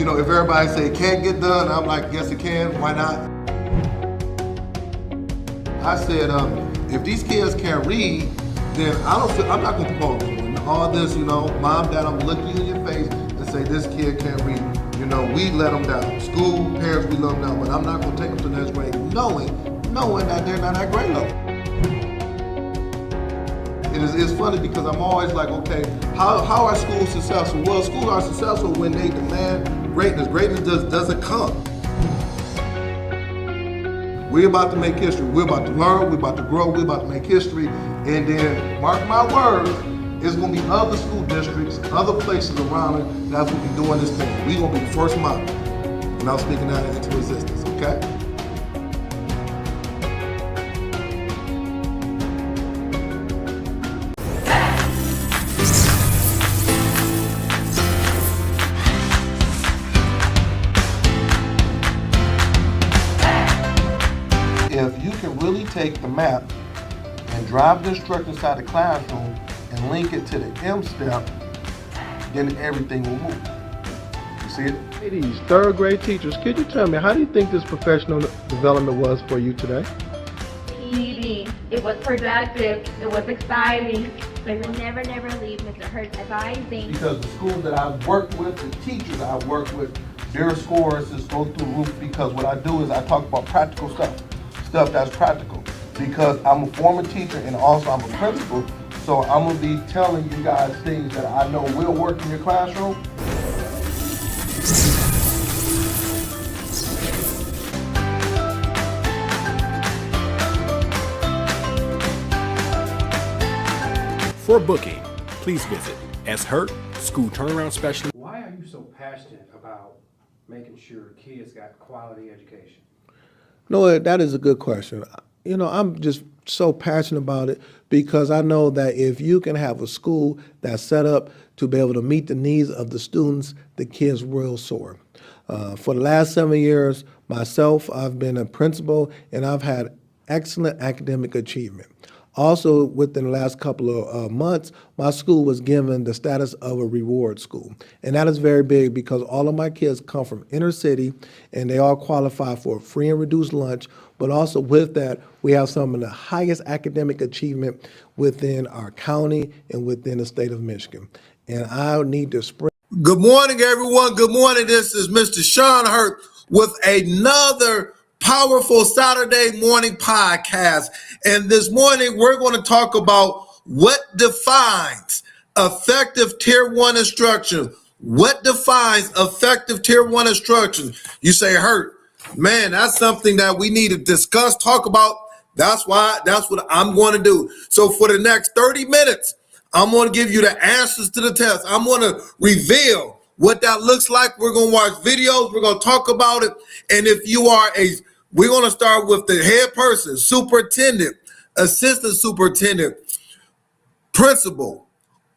You know, if everybody say it can't get done, I'm like, yes it can, why not? I said, if these kids can't read, then I'm not gonna propose them. All this, you know, mom, dad, I'm gonna look you in your face and say this kid can't read. You know, we let them down. School, parents, we let them down, but I'm not gonna take them to the next grade knowing that they're not at grade level. It's funny because I'm always like, okay, how are schools successful? Well, schools are successful when they demand greatness. Greatness doesn't come. We're about to make history. We're about to learn, we're about to grow, we're about to make history. And then, mark my words, it's gonna be other school districts, other places around it that's gonna be doing this thing. We're gonna be the first model. And I'm speaking that into existence, okay? If you can really take the map and drive the instructor inside the classroom and link it to the M step, then everything will move. You see it? Ladies, third grade teachers, could you tell me, how do you think this professional development was for you today? Easy. It was productive. It was exciting. They will never leave Mr. Hurt's advising. Because the schools that I've worked with, the teachers I've worked with, their scores just go through the roof because what I do is I talk about practical stuff that's practical. Because I'm a former teacher and also I'm a principal, so I'm gonna be telling you guys things that I know will work in your classroom. For booking, please visit S. Hurt, School Turnaround Specialist. Why are you so passionate about making sure kids got quality education? No, that is a good question. You know, I'm just so passionate about it because I know that if you can have a school that's set up to be able to meet the needs of the students, the kids will soar. For the last 7 years, myself, I've been a principal and I've had excellent academic achievement. Also, within the last couple of months, my school was given the status of a reward school. And that is very big because all of my kids come from inner city and they all qualify for free and reduced lunch. But also with that, we have some of the highest academic achievement within our county and within the state of Michigan. And I need to spread. Good morning, everyone. Good morning. This is Mr. Sean Hurt with another powerful Saturday morning podcast. And this morning, we're going to talk about what defines effective Tier 1 instruction. What defines effective Tier 1 instruction? You say, Hurt, man, that's something that we need to discuss, talk about. That's what I'm going to do. So for the next 30 minutes, I'm going to give you the answers to the test. I'm going to reveal what that looks like. We're going to watch videos. We're going to talk about it. And if you are we're going to start with the head person, superintendent, assistant superintendent, principal,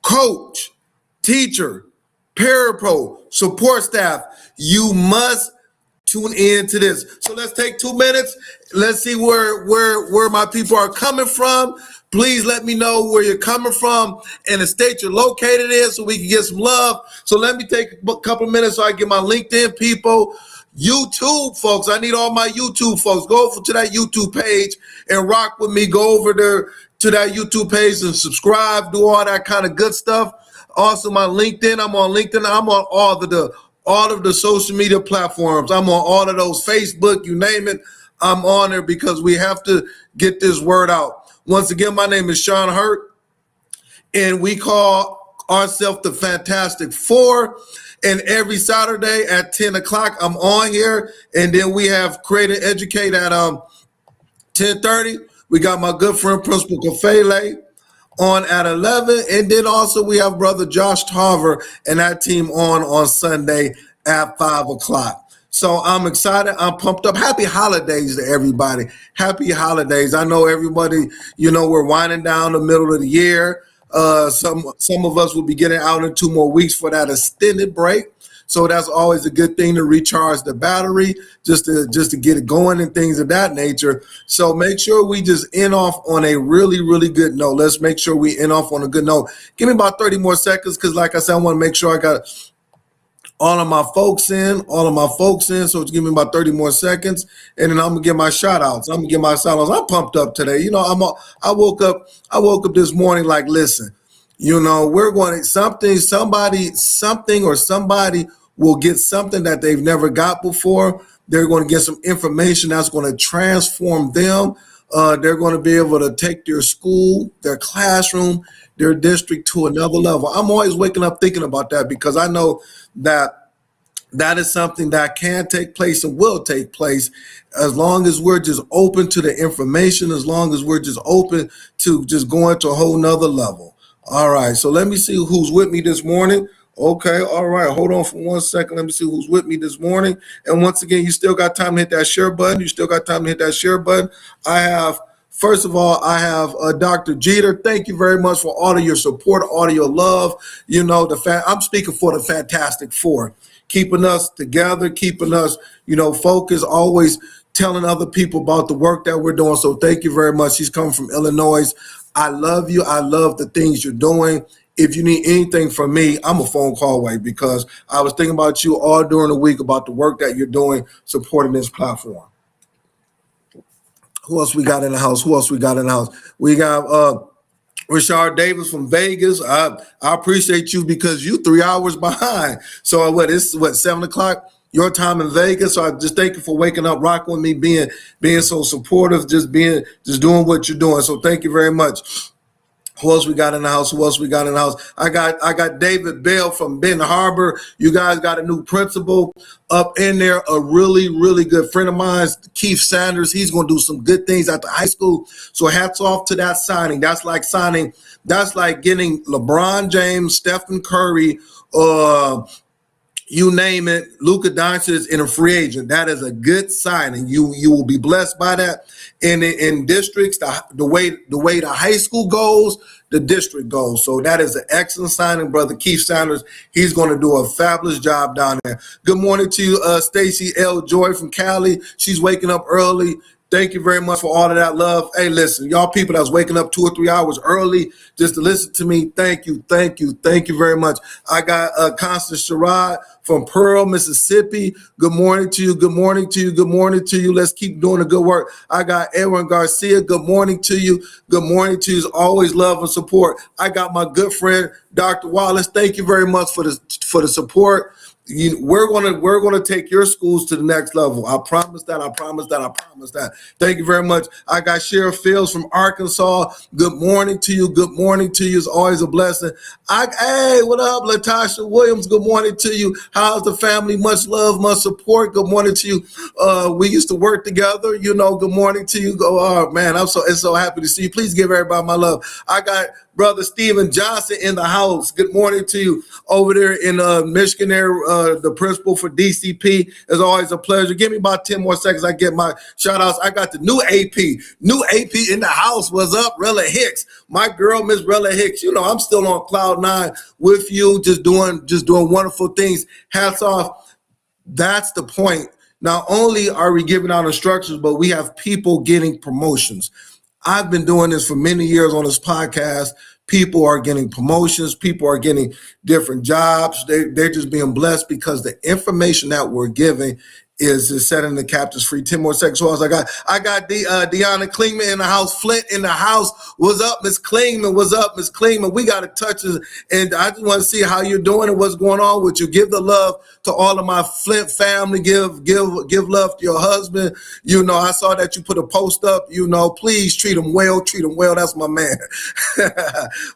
coach, teacher, parapro, support staff. You must tune in to this. So let's take 2 minutes. Let's see where my people are coming from. Please let me know where you're coming from and the state you're located in so we can get some love. So let me take a couple of minutes so I get my LinkedIn people. YouTube folks, I need all my YouTube folks. Go over to that YouTube page and rock with me. Go over there to that YouTube page and subscribe, do all that kind of good stuff. Also my LinkedIn, I'm on LinkedIn. I'm on all of the social media platforms. I'm on all of those, Facebook, you name it. I'm on there because we have to get this word out. Once again, my name is Sean Hurt, and we call ourselves the Fantastic Four. And every Saturday at 10 o'clock, I'm on here. And then we have Create and Educate at 10:30. We got my good friend, Principal Kafele, on at 11. And then also we have Brother Josh Tarver and that team on Sunday at 5 o'clock. So I'm excited. I'm pumped up. Happy holidays to everybody. Happy holidays. I know everybody, we're winding down the middle of the year. Some of us will be getting out in 2 more weeks for that extended break. So that's always a good thing to recharge the battery, just to get it going and things of that nature. So make sure we just end off on a really, really good note. Let's make sure we end off on a good note. Give me about 30 more seconds because like I said, I want to make sure I got all of my folks in, so it's giving me about 30 more seconds, and then I'm gonna get my shout outs. I'm pumped up today. I woke up this morning like, listen, we're going to something or somebody will get something that they've never got before. They're going to get some information that's going to transform them. They're going to be able to take their school, their classroom, their district to another level. I'm always waking up thinking about that because I know that is something that can take place and will take place as long as we're just open to the information, as long as we're just open to just going to a whole nother level. All right, so let me see who's with me this morning. Okay, all right, hold on for 1 second. Let me see who's with me this morning. And once again, you still got time to hit that share button. First of all, I have Dr. Jeter. Thank you very much for all of your support, all of your love. I'm speaking for the Fantastic Four, keeping us together, keeping us, focused, always telling other people about the work that we're doing. So thank you very much. He's coming from Illinois. I love you. I love the things you're doing. If you need anything from me, I'm a phone call away because I was thinking about you all during the week about the work that you're doing supporting this platform. Who else we got in the house? We got Rashard Davis from Vegas. I appreciate you because you 3 hours behind. So it's 7 o'clock your time in Vegas. So I just thank you for waking up, rocking with me, being so supportive, just doing what you're doing. So thank you very much. Who else we got in the house? I got David Bell from Benton Harbor. You guys got a new principal up in there, a really, really good friend of mine, Keith Sanders. He's going to do some good things at the high school. So hats off to that signing. That's like getting LeBron James, Stephen Curry, you name it, Luka Doncic in a free agent. That is a good signing. You will be blessed by that. And in districts, the way the high school goes, the district goes. So that is an excellent signing, brother Keith Sanders. He's going to do a fabulous job down there. Good morning to you, Stacy L. Joy from Cali. She's waking up early. Thank you very much for all of that love. Hey, listen, y'all people that's waking up 2 or 3 hours early just to listen to me, thank you very much. I got Constance Sherrod from Pearl, Mississippi. Good morning to you. Let's keep doing the good work. I got Aaron Garcia. Good morning to you. It's always love and support. I got my good friend, Dr. Wallace. Thank you very much for the support. We're gonna take your schools to the next level. I promise that. Thank you very much. I got Sheriff Fields from Arkansas. Good morning to you. It's always a blessing. Hey, what up, Latasha Williams? Good morning to you. How's the family? Much love, much support. Good morning to you. We used to work together. Good morning to you. Oh man, I'm so happy to see you. Please give everybody my love. I got Brother Stephen Johnson in the house. Good morning to you over there in Michigan there, the principal for DCP. It's always a pleasure. Give me about 10 more seconds. I get my shout outs. I got the new AP in the house. What's up? Rella Hicks. My girl, Miss Rella Hicks. I'm still on cloud nine with you, just doing wonderful things. Hats off. That's the point. Not only are we giving out instructions, but we have people getting promotions. I've been doing this for many years on this podcast. People are getting promotions. People are getting different jobs. They're just being blessed because the information that we're giving is setting the captives free. 10 more seconds. So I got Deanna Klingman in the house. Flint in the house. What's up, Miss Klingman? We got to touch it, and I just want to see how you're doing and what's going on with you. Give the love to all of my Flint family. Give love to your husband. I saw that you put a post up. Please treat him well. That's my man.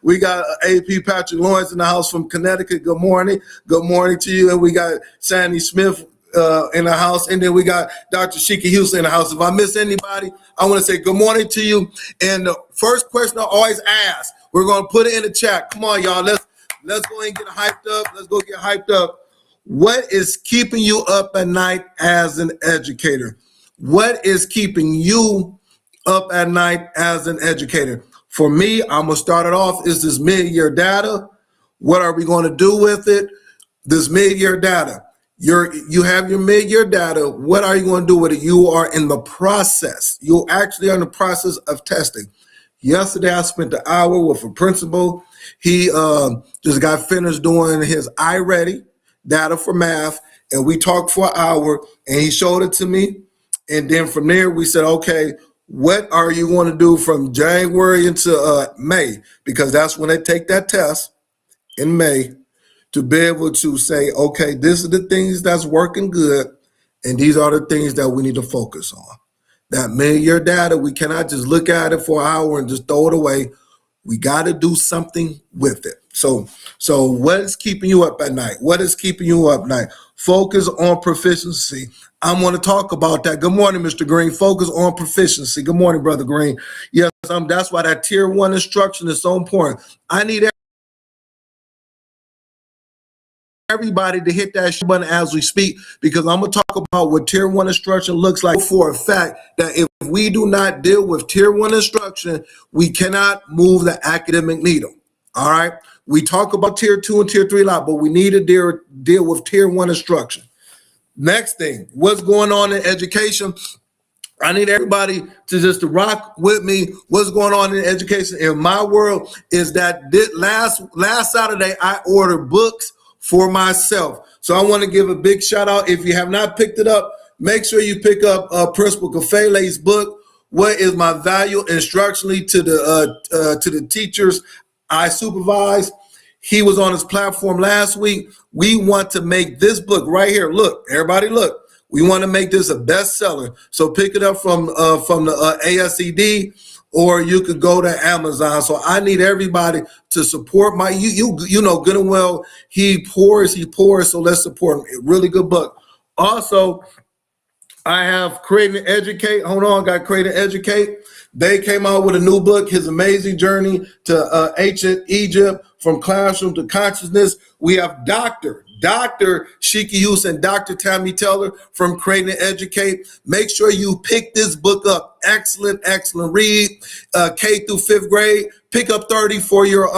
We got AP Patrick Lawrence in the house from Connecticut. Good morning to you. And we got Sandy Smith in the house, and then we got Dr. Sheikah Houston in the house. If I miss anybody, I want to say good morning to you. And the first question I always ask, we're going to put it in the chat. Come on, y'all. Let's go and get hyped up. What is keeping you up at night as an educator? What is keeping you up at night as an educator? For me, I'm going to start it off. Is this mid-year data? What are we going to do with it? This mid-year data. You have your mid-year data. What are you going to do with it? You are in the process. You actually are in the process of testing. Yesterday, I spent an hour with a principal. He just got finished doing his iReady. data for math, and we talked for an hour, and he showed it to me. And then from there, we said, okay, what are you going to do from January into May? Because that's when they take that test in May, to be able to say, okay, this is the things that's working good, and these are the things that we need to focus on. That mid-year data, we cannot just look at it for an hour and just throw it away. We got to do something with it. So what is keeping you up at night? What is keeping you up at night? Focus on proficiency. I'm going to talk about that. Good morning, Mr. Green. Focus on proficiency. Good morning, Brother Green. Yes, that's why that tier 1 instruction is so important. I need everybody to hit that button as we speak, because I'm going to talk about what tier 1 instruction looks like for a fact that if we do not deal with tier 1 instruction, we cannot move the academic needle. All right. We talk about tier 2 and tier 3 a lot, but we need to deal with tier 1 instruction. Next thing, what's going on in education? I need everybody to rock with me. What's going on in education in my world is that last Saturday, I ordered books for myself. So I want to give a big shout out. If you have not picked it up, make sure you pick up Principal Kafele's book, What is My Value Instructionally to the teachers I supervise. He was on his platform last week. We want to make this book right here. Look, everybody look. We want to make this a bestseller. So pick it up from the ASCD, or you could go to Amazon. So I need everybody to support my, you know good and well, he pours, so let's support him. A really good book. Also, I have Create and Educate. Hold on, got Create and Educate. They came out with a new book, His Amazing Journey to Ancient Egypt, From Classroom to Consciousness. We have Dr. Shiki Hughes and Dr. Tammy Teller from Create and Educate. Make sure you pick this book up. Excellent read. K through 5th grade. Pick up 30 for your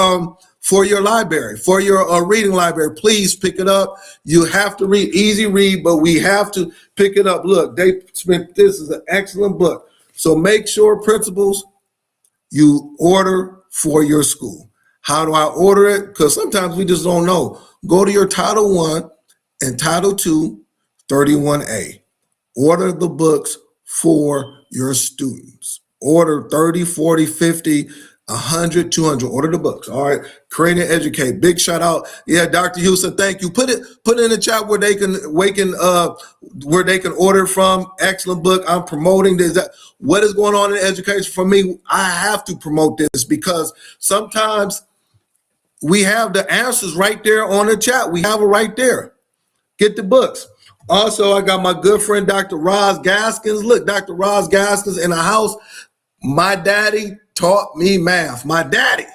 library, for your reading library. Please pick it up. You have to read, easy read, but we have to pick it up. Look, this is an excellent book. So make sure, principals, you order for your school. How do I order it? Because sometimes we just don't know. Go to your Title I and Title II 31A. Order the books for your students. Order 30, 40, 50, 100, 200. Order the books. All right. Create and Educate. Big shout out. Yeah, Dr. Houston, thank you. Put it in the chat where they can order from. Excellent book. I'm promoting this. What is going on in education for me? I have to promote this because sometimes we have the answers right there on the chat. We have it right there. Get the books. Also, I got my good friend, Dr. Roz Gaskins. Look, Dr. Roz Gaskins in the house. My daddy taught me math. My daddy.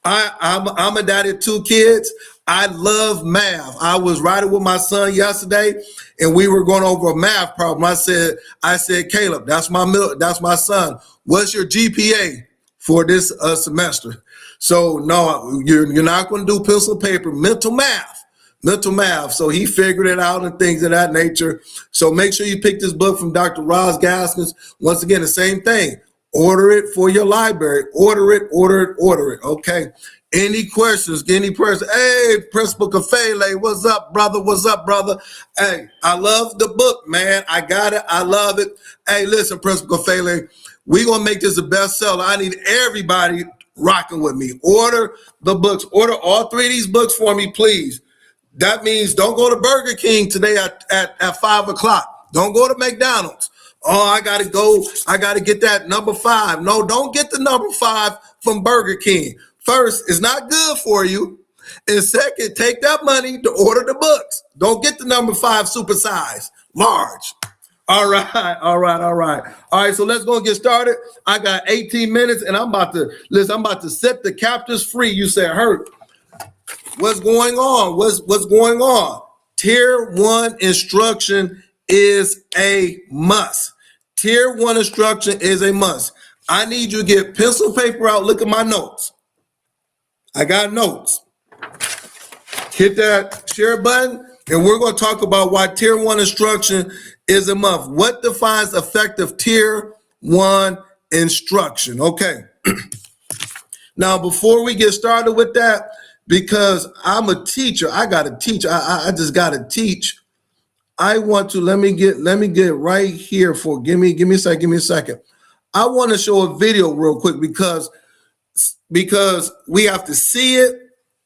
I'm a daddy of 2 kids. I love math. I was riding with my son yesterday, and we were going over a math problem. I said, Caleb, that's my son. What's your GPA for this semester? So no, you're not going to do pencil and paper. Mental math. So he figured it out and things of that nature. So make sure you pick this book from Dr. Roz Gaskins. Once again, the same thing. Order it for your library. Order it. Okay. Any questions? Any person? Hey, Principal Kafele, what's up, brother? Hey, I love the book, man. I got it. I love it. Hey, listen, Principal Kafele, we're going to make this a bestseller. I need everybody rocking with me. Order the books. Order all 3 of these books for me, please. That means don't go to Burger King today at 5 o'clock. Don't go to McDonald's. Oh, I got to get that number 5. No, don't get the number 5 from Burger King. First, it's not good for you. And second, take that money to order the books. Don't get the number 5 supersize, large. All right. All right, so let's go and get started. I got 18 minutes and I'm about to set the captives free. You said, Hurt, what's going on? What's going on? Tier 1 instruction is a must. Tier 1 instruction is a must. I need you to get pencil paper out. Look at my notes. I got notes. Hit that share button, and we're going to talk about why Tier 1 instruction is a must. What defines effective Tier 1 instruction? Okay. Now, before we get started with that, because I'm a teacher. I got to teach. I just got to teach. I want to let me get right here for give me a second. I want to show a video real quick because we have to see it,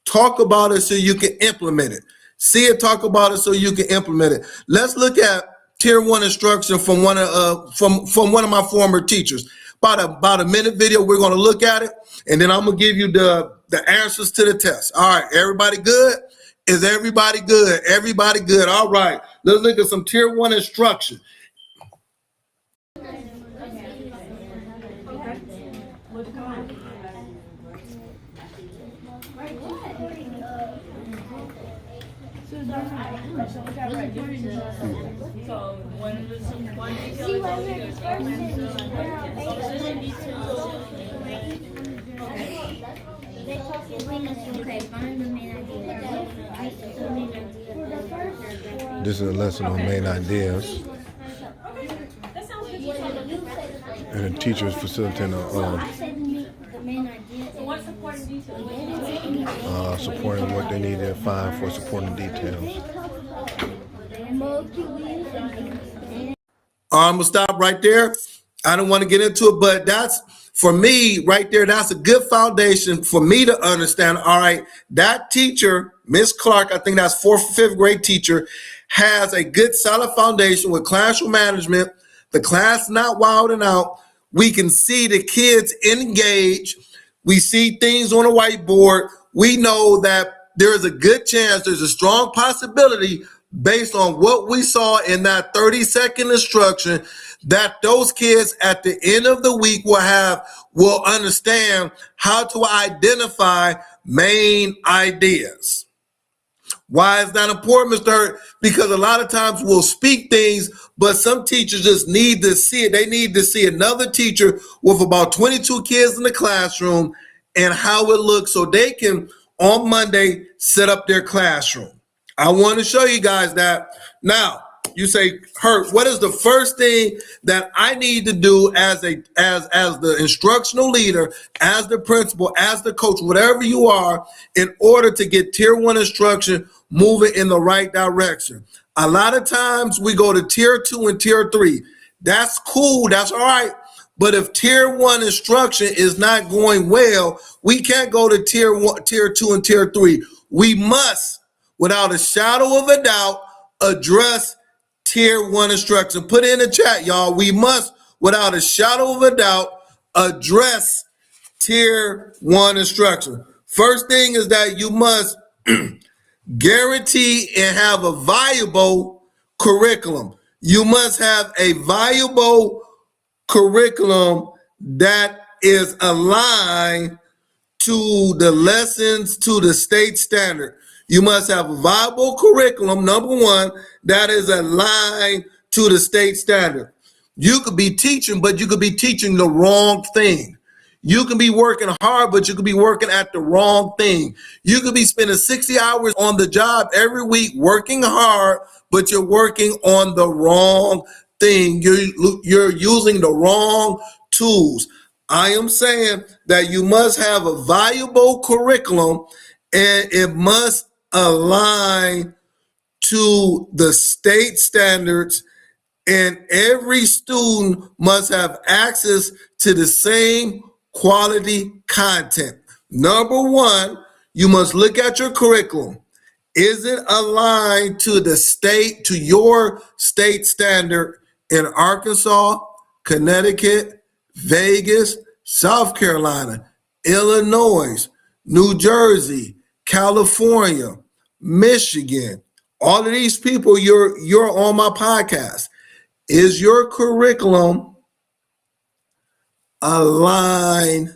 talk about it so you can implement it. See it, talk about it so you can implement it. Let's look at Tier 1 instruction from one of my former teachers. About a minute video. We're going to look at it, and then I'm going to give you the answers to the test. All right, everybody good? Is everybody good? Everybody good. All right, let's look at some Tier 1 instruction. This is a lesson on main ideas. And the teacher is facilitating supporting what they need to find for supporting details. I'm gonna stop right there. I don't want to get into it, but that's for me right there. That's a good foundation for me to understand. All right, that teacher, Miss Clark, I think that's 4th or 5th grade teacher, has a good solid foundation with classroom management. The class not wilding out. We can see the kids engage. We see things on a whiteboard. We know that there is a good chance, there's a strong possibility based on what we saw in that 30-second instruction that those kids at the end of the week will understand how to identify main ideas. Why is that important, Mr. Hurt? Because a lot of times we'll speak things, but some teachers just need to see it. They need to see another teacher with about 22 kids in the classroom and how it looks so they can, on Monday, set up their classroom. I want to show you guys that. Now, you say, Hurt, what is the first thing that I need to do as the instructional leader, as the principal, as the coach, whatever you are, in order to get Tier 1 instruction moving in the right direction? A lot of times we go to Tier 2 and Tier 3. That's cool. That's all right. But if Tier 1 instruction is not going well, we can't go to Tier 1, Tier 2, and Tier 3. We must, without a shadow of a doubt, address Tier 1 instruction. Put it in the chat, y'all. We must, without a shadow of a doubt, address Tier 1 instruction. First thing is that you must guarantee and have a viable curriculum. You must have a viable curriculum that is aligned to the lessons, to the state standard. You must have a viable curriculum, number one, that is aligned to the state standard. You could be teaching, but you could be teaching the wrong thing. You can be working hard, but you could be working at the wrong thing. You could be spending 60 hours on the job every week working hard, but you're working on the wrong thing. You're using the wrong tools. I am saying that you must have a viable curriculum and it must align to the state standards, and every student must have access to the same quality content. Number one, you must look at your curriculum. Is it aligned to the state, to your state standard in Arkansas, Connecticut, Vegas, South Carolina, Illinois, New Jersey, California, Michigan? All of these people, you're on my podcast. Is your curriculum aligned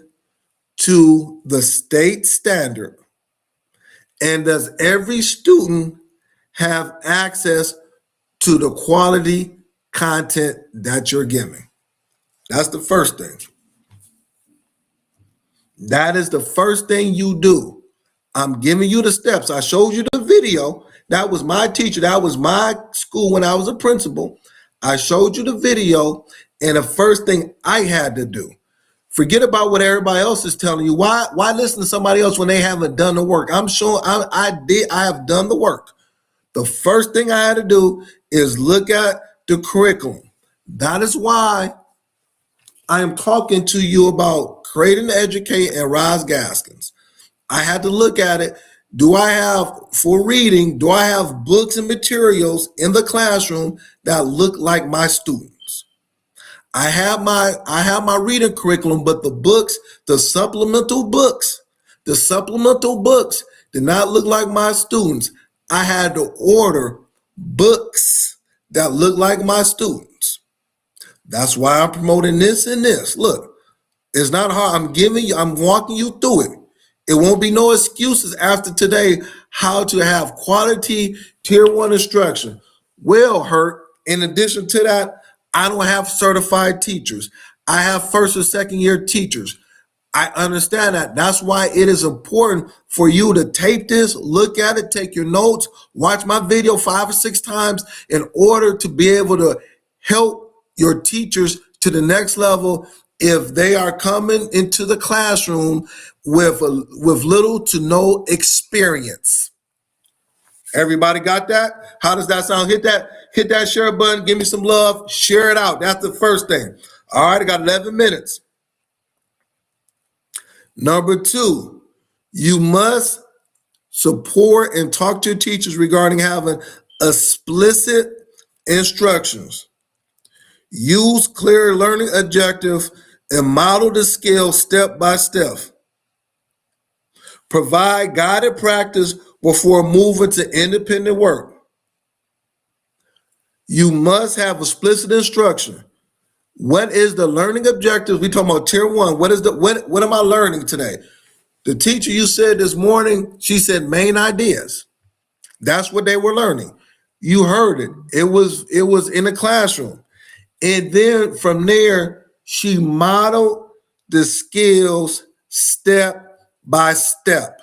to the state standard? And does every student have access to the quality content that you're giving? That's the first thing. That is the first thing you do. I'm giving you the steps. I showed you the video. That was my teacher. That was my school when I was a principal. I showed you the video, and the first thing I had to do, Forget about what everybody else is telling you. Why listen to somebody else when they haven't done the work? I'm sure I have done the work. The first thing I had to do is look at the curriculum. That is why I am talking to you about Create and Educate and Roz Gaskins. I had to look at it. Do I have, for reading, do I have books and materials in the classroom that look like my students? I have my reading curriculum, but the books, the supplemental books did not look like my students. I had to order books that look like my students. That's why I'm promoting this and this. Look, it's not hard. I'm walking you through it. It won't be no excuses after today how to have quality tier 1 instruction. Well, Hurt, in addition to that, I don't have certified teachers. I have first or second year teachers. I understand that. That's why it is important for you to tape this, look at it, take your notes, watch my video 5 or 6 times in order to be able to help your teachers to the next level if they are coming into the classroom with little to no experience. Everybody got that? How does that sound? Hit that share button. Give me some love. Share it out. That's the first thing. All right, I got 11 minutes. Number 2, you must support and talk to your teachers regarding having explicit instructions. Use clear learning objectives and model the skills step by step. Provide guided practice before moving to independent work. You must have explicit instruction. What is the learning objectives? We talking about tier 1. What am I learning today? The teacher you said this morning, she said main ideas. That's what they were learning. You heard it. It was in the classroom. And then from there, she modeled the skills step by step.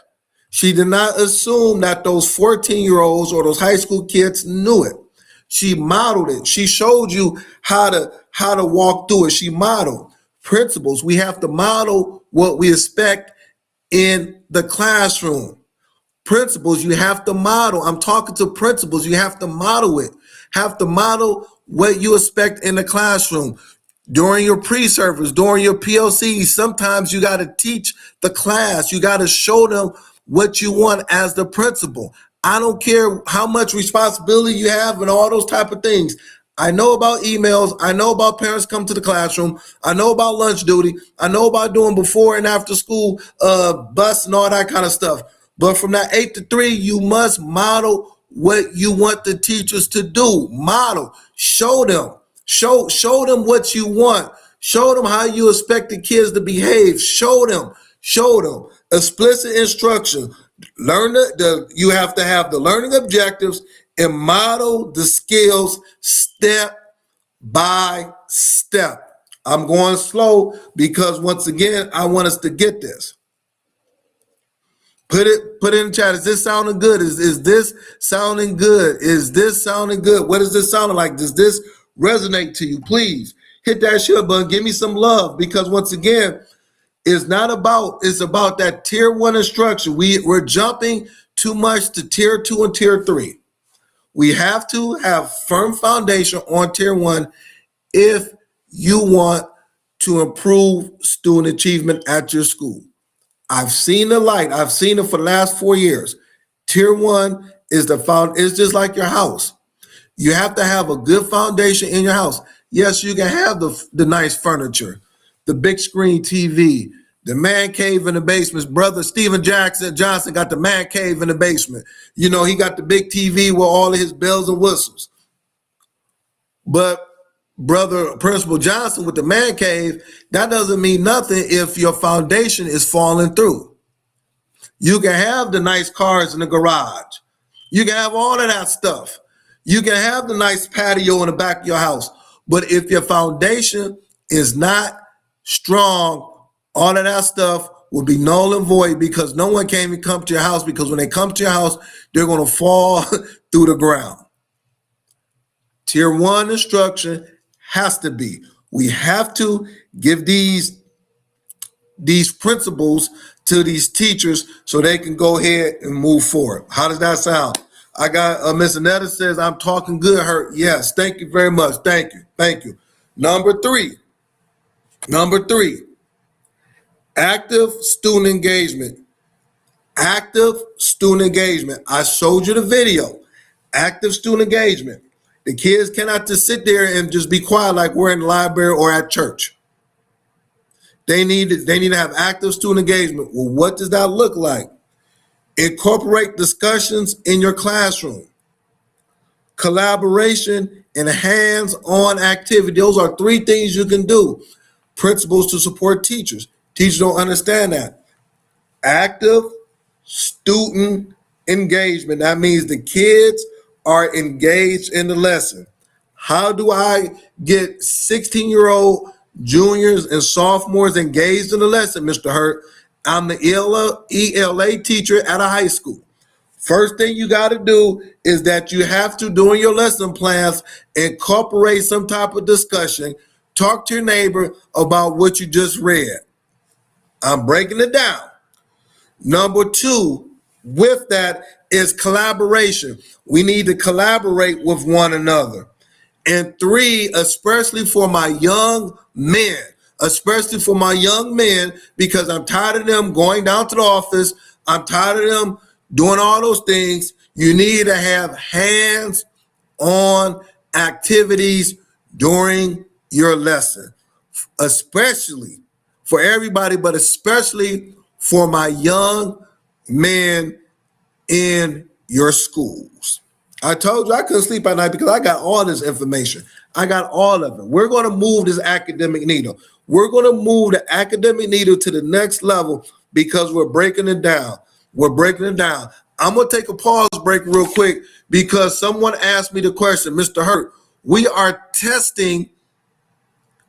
She did not assume that those 14-year-olds or those high school kids knew it. She modeled it. She showed you how to walk through it. She modeled principles. We have to model what we expect in the classroom. Principles you have to model. I'm talking to principals. You have to model it. Have to model what you expect in the classroom. During your pre-service, during your PLCs, sometimes you got to teach the class. You got to show them what you want as the principal. I don't care how much responsibility you have and all those type of things. I know about emails. I know about parents come to the classroom. I know about lunch duty. I know about doing before and after school bus and all that kind of stuff. But from that 8 to 3, you must model what you want the teachers to do. Model, show them, show them what you want. Show them how you expect the kids to behave. Show them explicit instruction. You have to have the learning objectives and model the skills step by step. I'm going slow because once again, I want us to get this. Put it in the chat. Is this sounding good? Is this sounding good? Is this sounding good? What is this sounding like? Does this resonate to you? Please hit that share button. Give me some love because once again, it's about that tier 1 instruction. We're jumping too much to tier 2 and tier 3. We have to have firm foundation on tier 1 if you want to improve student achievement at your school. I've seen the light. I've seen it for the last 4 years. Tier 1 is it's just like your house. You have to have a good foundation in your house. Yes, you can have the nice furniture, the big screen TV, the man cave in the basement. Brother Steven Johnson got the man cave in the basement. You know, he got the big TV with all of his bells and whistles. But Brother Principal Johnson with the man cave, that doesn't mean nothing if your foundation is falling through. You can have the nice cars in the garage. You can have all of that stuff. You can have the nice patio in the back of your house. But if your foundation is not strong, all of that stuff will be null and void because no one can even come to your house, because when they come to your house, they're going to fall through the ground. Tier 1 instruction has to be. We have to give these these principles to these teachers so they can go ahead and move forward. How does that sound? I got Miss Anetta says, I'm talking good, Hurt. Yes, thank you very much. Thank you. Thank you. Number three, active student engagement. Active student engagement. I showed you the video. Active student engagement. The kids cannot just sit there and just be quiet like we're in the library or at church. They need to have active student engagement. Well, what does that look like? Incorporate discussions in your classroom. Collaboration and hands-on activity. Those are three things you can do. Principles to support teachers. Teachers don't understand that. Active student engagement. That means the kids are engaged in the lesson. How do I get 16-year-old juniors and sophomores engaged in the lesson, Mr. Hurt? I'm the ELA teacher at a high school. First thing you got to do is that you have to, during your lesson plans, incorporate some type of discussion. Talk to your neighbor about what you just read. I'm breaking it down. Number two, with that is collaboration. We need to collaborate with one another. And three, especially for my young men, because I'm tired of them going down to the office. I'm tired of them doing all those things. You need to have hands-on activities during your lesson, especially for everybody, but especially for my young men in your schools. I told you I couldn't sleep at night because I got all this information. I got all of it. We're going to move this academic needle. We're going to move the academic needle to the next level because we're breaking it down. We're breaking it down. I'm going to take a pause break real quick because someone asked me the question, Mr. Hurt, we are testing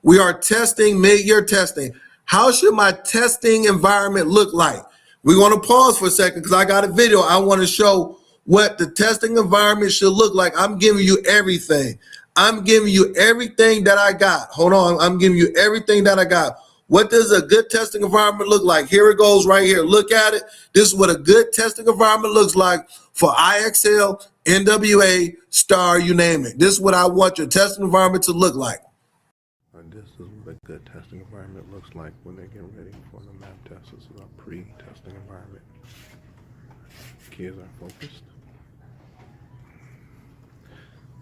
mid-year testing. How should my testing environment look like? We're going to pause for a second because I got a video. I want to show what the testing environment should look like. I'm giving you everything. I'm giving you everything that I got. Hold on. I'm giving you everything that I got. What does a good testing environment look like? Here it goes right here. Look at it. This is what a good testing environment looks like for IXL, NWA, STAR, you name it. This is what I want your testing environment to look like. This is what a good testing environment looks like when they get ready for the math test. This is a pre-testing environment. Kids are focused.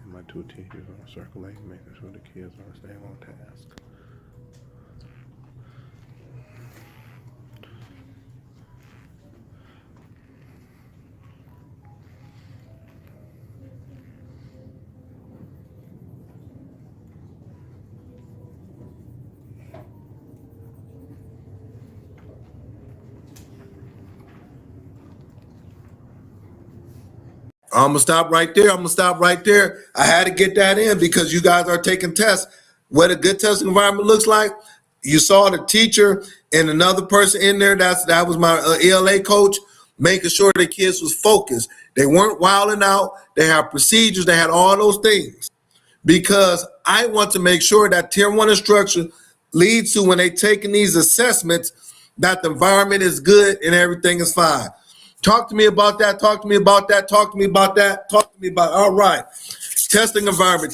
And my two teachers are circulating, making sure the kids are staying on task. I'm going to stop right there. I had to get that in because you guys are taking tests. What a good testing environment looks like. You saw the teacher and another person in there. That was my ELA coach, making sure the kids was focused. They weren't wilding out. They had procedures. They had all those things because I want to make sure that tier 1 instruction leads to when they taking these assessments that the environment is good and everything is fine. Talk to me about that. All right. Testing environment.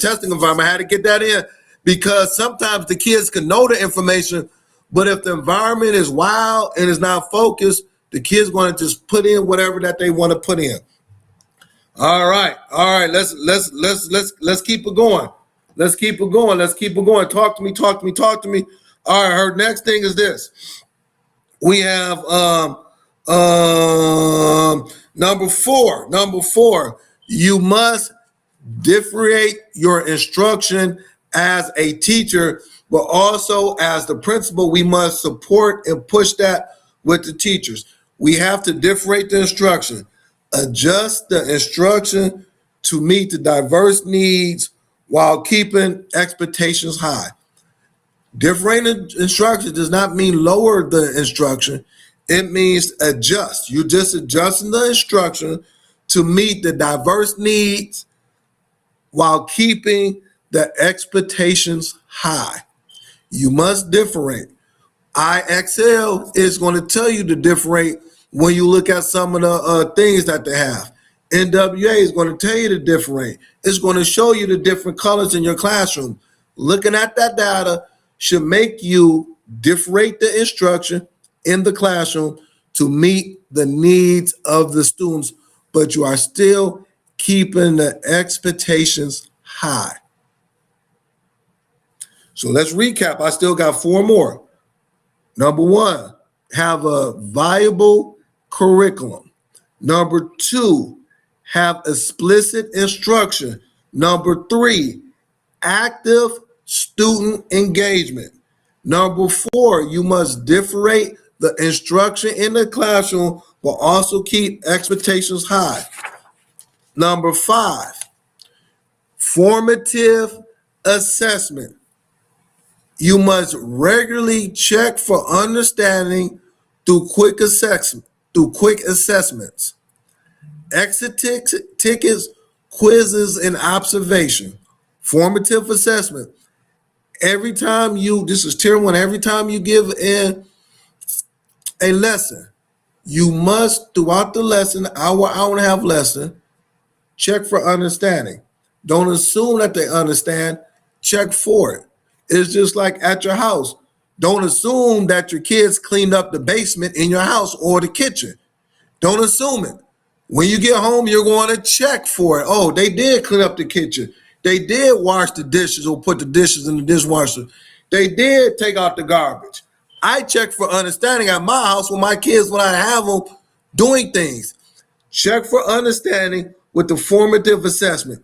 I had to get that in because sometimes the kids can know the information, but if the environment is wild and is not focused, the kids going to just put in whatever that they want to put in. All right. Let's keep it going. Talk to me. All right. Her next thing is this. We have, number four, you must differentiate your instruction as a teacher, but also as the principal, we must support and push that with the teachers. We have to differentiate the instruction, adjust the instruction to meet the diverse needs while keeping expectations high. Differentiating instruction does not mean lower the instruction. It means adjust. You're just adjusting the instruction to meet the diverse needs while keeping the expectations high. You must differentiate. IXL is going to tell you the different rate when you look at some of the things that they have. NWA is going to tell you the different rate. It's going to show you the different colors in your classroom. Looking at that data should make you differentiate the instruction in the classroom to meet the needs of the students, but you are still keeping the expectations high. So let's recap. I still got 4 more. Number 1, have a viable curriculum. Number 2, have explicit instruction. Number 3, active student engagement. Number 4, you must differentiate the instruction in the classroom, but also keep expectations high. Number 5, formative assessment. You must regularly check for understanding through quick assessments. Exit tickets, quizzes, and observation. Formative assessment. Every time this is tier 1, every time you give in a lesson, you must, throughout the lesson, hour and a half lesson, check for understanding. Don't assume that they understand, check for it. It's just like at your house. Don't assume that your kids cleaned up the basement in your house or the kitchen. Don't assume it. When you get home, you're going to check for it. Oh, they did clean up the kitchen. They did wash the dishes or put the dishes in the dishwasher. They did take out the garbage. I check for understanding at my house with my kids when I have them doing things. Check for understanding with the formative assessment.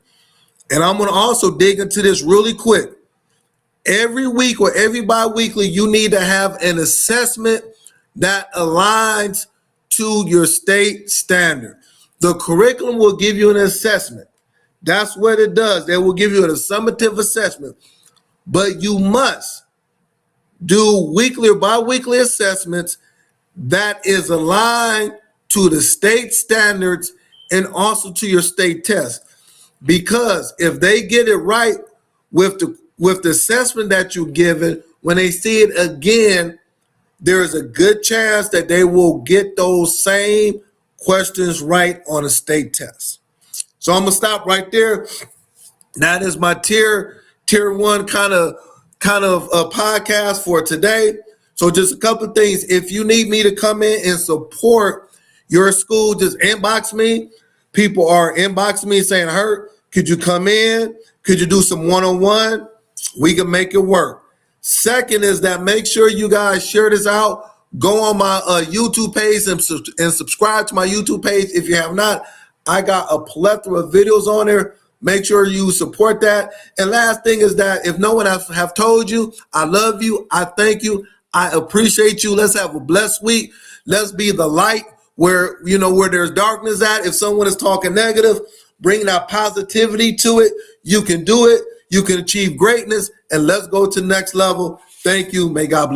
And I'm going to also dig into this really quick. Every week or every bi-weekly, you need to have an assessment that aligns to your state standard. The curriculum will give you an assessment. That's what it does. They will give you a summative assessment. But you must do weekly or bi-weekly assessments that is aligned to the state standards and also to your state test. Because if they get it right with the assessment that you're given, when they see it again, there is a good chance that they will get those same questions right on a state test. So I'm gonna stop right there. That is my tier 1 kind of a podcast for today. So just a couple of things. If you need me to come in and support your school, just inbox me. People are inboxing me saying, "Hurt, could you come in? Could you do some one-on-one? We can make it work." Second is that make sure you guys share this out. Go on my YouTube page and subscribe to my YouTube page if you have not. I got a plethora of videos on there. Make sure you support that. And last thing is that if no one else have told you, I love you, I thank you, I appreciate you. Let's have a blessed week. Let's be the light where there's darkness at. If someone is talking negative, bring that positivity to it. You can do it. You can achieve greatness, and let's go to the next level. Thank you. May God bless.